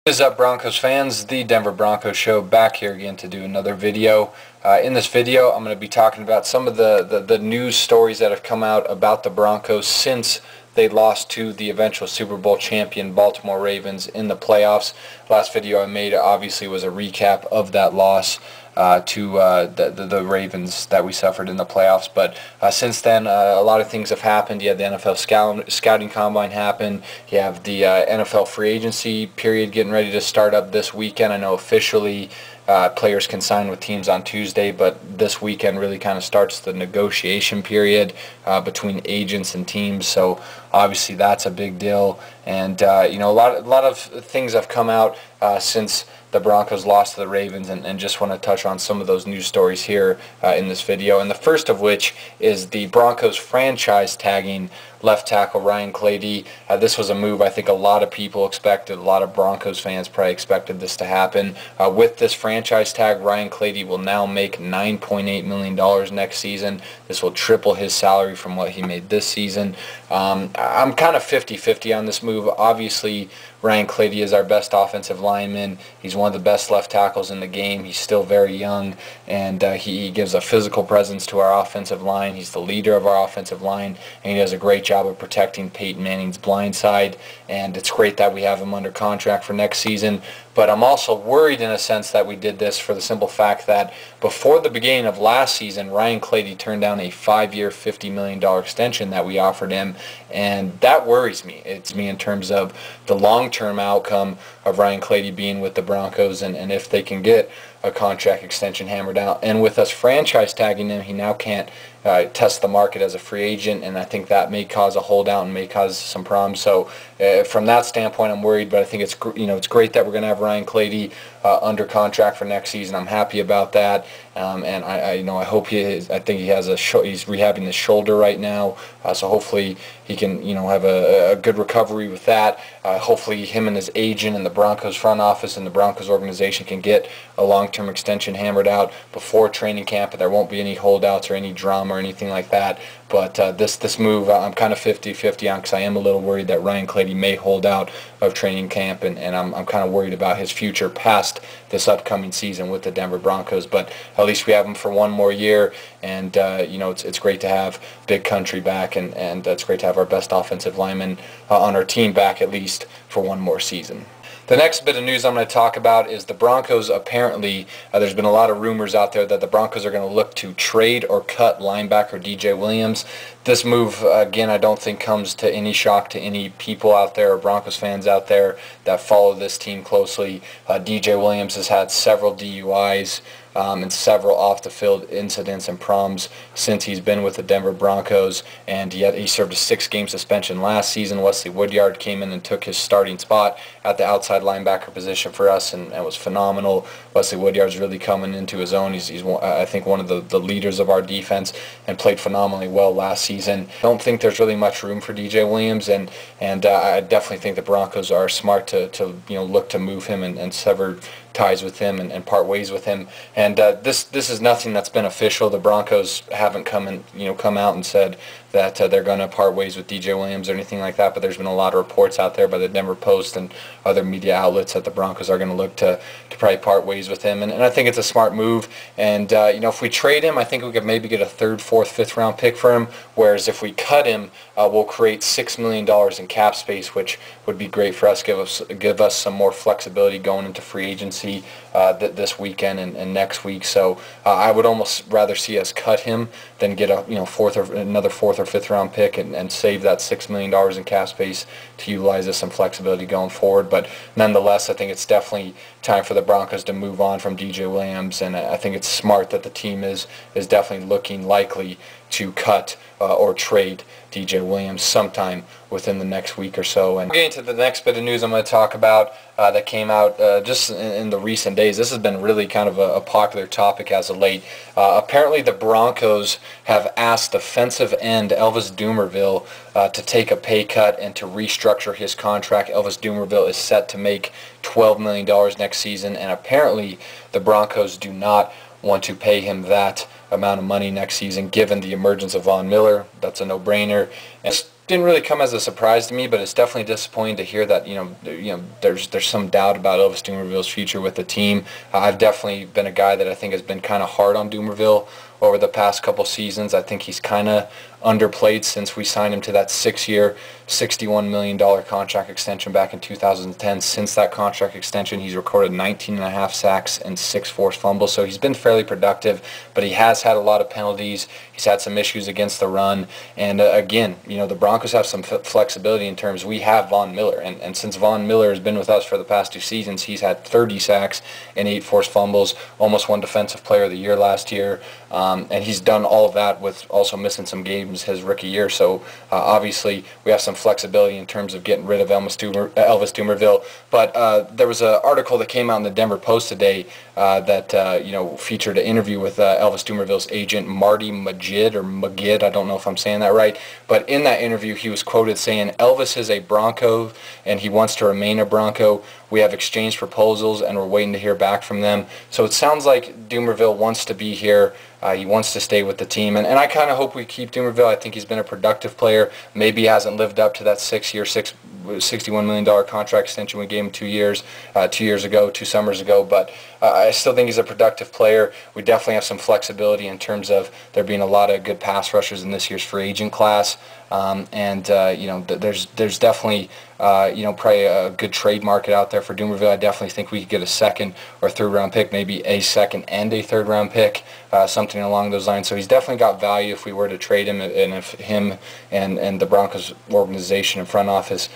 What is up, Broncos fans? The Denver Broncos Show back here again to do another video. In this video, I'm going to be talking about some of the news stories that have come out about the Broncos since they lost to the eventual Super Bowl champion Baltimore Ravens in the playoffs. Last video I made obviously was a recap of that loss to the Ravens that we suffered in the playoffs. But since then, a lot of things have happened. You had the NFL scouting combine happen. You have the NFL free agency period getting ready to start up this weekend. I know officially players can sign with teams on Tuesday, but this weekend really kind of starts the negotiation period between agents and teams. So obviously that's a big deal. And you know, a lot of things have come out since the Broncos lost to the Ravens, and just want to touch on some of those news stories here in this video. And the first of which is the Broncos franchise tagging left tackle Ryan Clady. This was a move I think a lot of people expected. A lot of Broncos fans probably expected this to happen. With this franchise tag, Ryan Clady will now make $9.8 million next season. This will triple his salary from what he made this season. I'm kind of 50-50 on this move. Obviously, Ryan Clady is our best offensive lineman. He's one of the best left tackles in the game. He's still very young, and he gives a physical presence to our offensive line. He's the leader of our offensive line, and he does a great job of protecting Peyton Manning's blind side. And it's great that we have him under contract for next season. But I'm also worried in a sense that we did this for the simple fact that before the beginning of last season, Ryan Clady turned down a 5-year, $50 million extension that we offered him, and that worries me. It's me in terms of the long-term outcome of Ryan Clady being with the Broncos, and if they can get a contract extension hammered out. And with us franchise tagging him, he now can't test the market as a free agent, and I think that may cause a holdout and may cause some problems. So from that standpoint, I'm worried, but I think it's it's great that we're going to have Ryan Clady under contract for next season. I'm happy about that, and I hope he is. I think he has he's rehabbing his shoulder right now, so hopefully he can have a good recovery with that. Hopefully him and his agent and the Broncos front office and the Broncos organization can get a long-term extension hammered out before training camp, and there won't be any holdouts or any drama or anything like that. But this move, I'm kind of 50-50 on, because I am a little worried that Ryan Clady may hold out of training camp, and I'm kind of worried about his future past this upcoming season with the Denver Broncos. But at least we have him for one more year, and it's great to have Big Country back, and it's great to have our best offensive lineman on our team back at least for one more season. The next bit of news I'm going to talk about is the Broncos. Apparently, there's been a lot of rumors out there that the Broncos are going to look to trade or cut linebacker DJ Williams. This move, again, I don't think comes to any shock to any people out there or Broncos fans out there that follow this team closely. DJ Williams has had several DUIs and several off-the-field incidents and problems since he's been with the Denver Broncos, and yet he served a 6-game suspension last season. Wesley Woodyard came in and took his starting spot at the outside linebacker position for us, and was phenomenal. Wesley Woodyard's really coming into his own. He's I think one of the leaders of our defense, and played phenomenally well last season. I don't think there's really much room for DJ Williams, and I definitely think the Broncos are smart to look to move him and sever ties with him and part ways with him. And this is nothing that's been official. The Broncos haven't come out and said that they're going to part ways with DJ Williams or anything like that, but there's been a lot of reports out there by the Denver Post and other media outlets that the Broncos are going to look to probably part ways with him, and I think it's a smart move. And if we trade him, I think we could maybe get a 3rd, 4th, 5th round pick for him, whereas if we cut him, we'll create $6 million in cap space, which would be great for us, give us some more flexibility going into free agency this weekend and next week. So I would almost rather see us cut him than get another 4th or 5th round pick and save that $6 million in cap space to utilize as some flexibility going forward. But nonetheless, I think it's definitely time for the Broncos to move on from DJ Williams, and I think it's smart that the team is definitely looking likely to cut or trade DJ Williams sometime within the next week or so. And getting to the next bit of news I'm going to talk about that came out just in the recent days. This has been really kind of a popular topic as of late. Apparently the Broncos have asked defensive end Elvis Dumervil to take a pay cut and to restructure his contract. Elvis Dumervil is set to make $12 million next season, and apparently the Broncos do not want to pay him that amount of money next season, given the emergence of Von Miller. That's a no-brainer. And didn't really come as a surprise to me, but it's definitely disappointing to hear that there's some doubt about Elvis Dumervil's future with the team. I've definitely been a guy that I think has been kind of hard on Dumervil over the past couple seasons. I think he's kind of underplayed since we signed him to that 6-year, $61 million contract extension back in 2010. Since that contract extension, he's recorded 19.5 sacks and 6 forced fumbles, so he's been fairly productive, but he has had a lot of penalties. He's had some issues against the run, and again, the Broncos have some flexibility in terms we have Von Miller, and since Von Miller has been with us for the past 2 seasons, he's had 30 sacks and 8 forced fumbles, almost won Defensive Player of the Year last year, and he's done all of that with also missing some games his rookie year. So obviously we have some flexibility in terms of getting rid of Elvis Dumervil. But there was an article that came out in the Denver Post today that featured an interview with Elvis Dumervil's agent Marty Magid. I don't know if I'm saying that right, but in that interview he was quoted saying, "Elvis is a Bronco and he wants to remain a Bronco. We have exchanged proposals and we're waiting to hear back from them." So it sounds like Dumervil wants to be here. He wants to stay with the team, and I kind of hope we keep Dumervil. I think he's been a productive player. Maybe he hasn't lived up to that 6-year, $61 million contract extension we gave him 2 years, 2 years ago, 2 summers ago, but I still think he's a productive player. We definitely have some flexibility in terms of there being a lot of good pass rushers in this year's free agent class, there's definitely probably a good trade market out there for Dumervil. I definitely think we could get a 2nd or 3rd round pick, maybe a 2nd and a 3rd round pick, something along those lines. So he's definitely got value if we were to trade him, and if him and the Broncos organization and front office,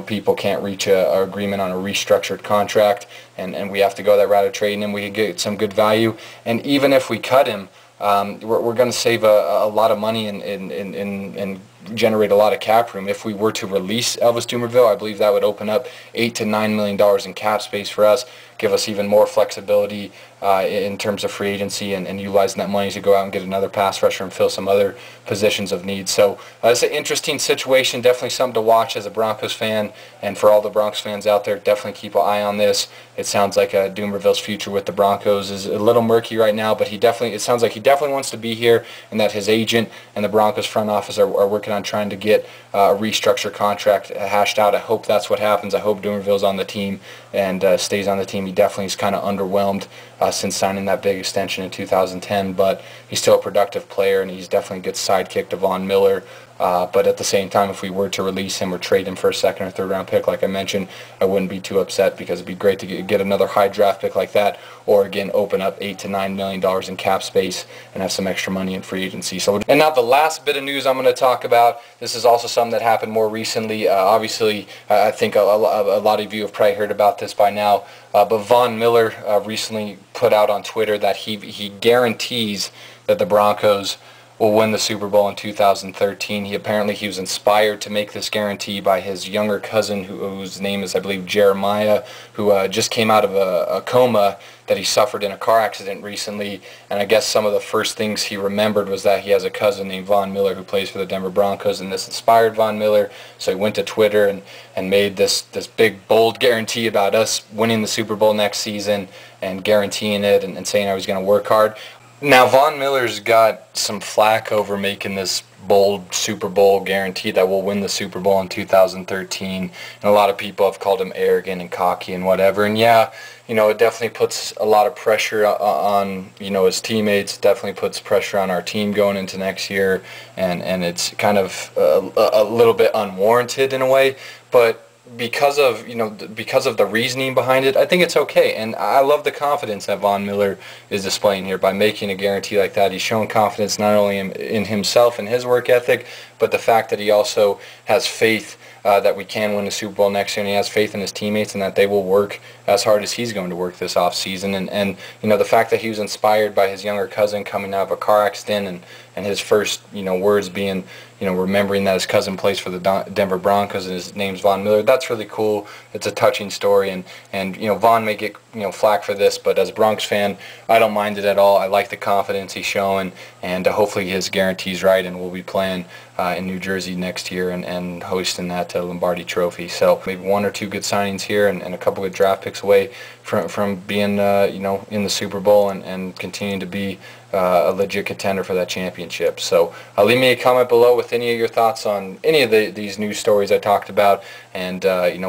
people can't reach an agreement on a restructured contract, and we have to go that route of trading him, we could get some good value. And even if we cut him, we're going to save a lot of money and generate a lot of cap room. If we were to release Elvis Dumervil, I believe that would open up $8 to $9 million in cap space for us, give us even more flexibility in terms of free agency and utilizing that money to go out and get another pass rusher and fill some other positions of need. So it's an interesting situation, definitely something to watch as a Broncos fan, and for all the Broncos fans out there, definitely keep an eye on this. It sounds like Dumervil's future with the Broncos is a little murky right now, but it sounds like he definitely wants to be here, and that his agent and the Broncos front office are working on trying to get a restructured contract hashed out. I hope that's what happens. I hope Dumervil's on the team and stays on the team. He definitely is kind of underwhelmed since signing that big extension in 2010, but he's still a productive player, and he's definitely a good sidekick to Von Miller. But at the same time, if we were to release him or trade him for a 2nd or 3rd round pick, like I mentioned, I wouldn't be too upset, because it'd be great to get another high draft pick like that, or again open up $8 to $9 million in cap space and have some extra money in free agency. So, and now the last bit of news I'm going to talk about. This is also something that happened more recently. Obviously, I think a lot of you have probably heard about this by now. But Von Miller recently put out on Twitter that he guarantees that the Broncos will win the Super Bowl in 2013. He was inspired to make this guarantee by his younger cousin, whose name is, I believe, Jeremiah, who just came out of a coma that he suffered in a car accident recently. And I guess some of the first things he remembered was that he has a cousin named Von Miller who plays for the Denver Broncos, and this inspired Von Miller. So he went to Twitter and made this big, bold guarantee about us winning the Super Bowl next season, and guaranteeing it, and saying I was going to work hard. Now, Von Miller's got some flack over making this bold Super Bowl guarantee that we'll win the Super Bowl in 2013, and a lot of people have called him arrogant and cocky and whatever. And yeah, it definitely puts a lot of pressure on his teammates. It definitely puts pressure on our team going into next year, and it's kind of a little bit unwarranted in a way, but because of the reasoning behind it, I think it's okay. And I love the confidence that Von Miller is displaying here by making a guarantee like that. He's showing confidence not only in himself and his work ethic, but the fact that he also has faith that we can win the Super Bowl next year, and he has faith in his teammates and that they will work as hard as he's going to work this offseason. And the fact that he was inspired by his younger cousin coming out of a car accident, and his first words being remembering that his cousin plays for the Denver Broncos and his name's Von Miller. That's really cool. It's a touching story, and Von may get flack for this, but as a Bronx fan, I don't mind it at all. I like the confidence he's showing, and hopefully his guarantee's right, and we'll be playing in New Jersey next year and hosting that Lombardi Trophy. So maybe one or two good signings here and a couple good draft picks away from being in the Super Bowl and continuing to be a legit contender for that championship. So leave me a comment below with any of your thoughts on any of these news stories I talked about, and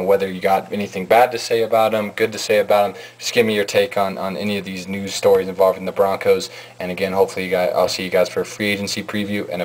whether you got anything bad to say about them, good to say about them. Just give me your take on any of these news stories involving the Broncos. And again, hopefully I'll see you guys for a free agency preview and a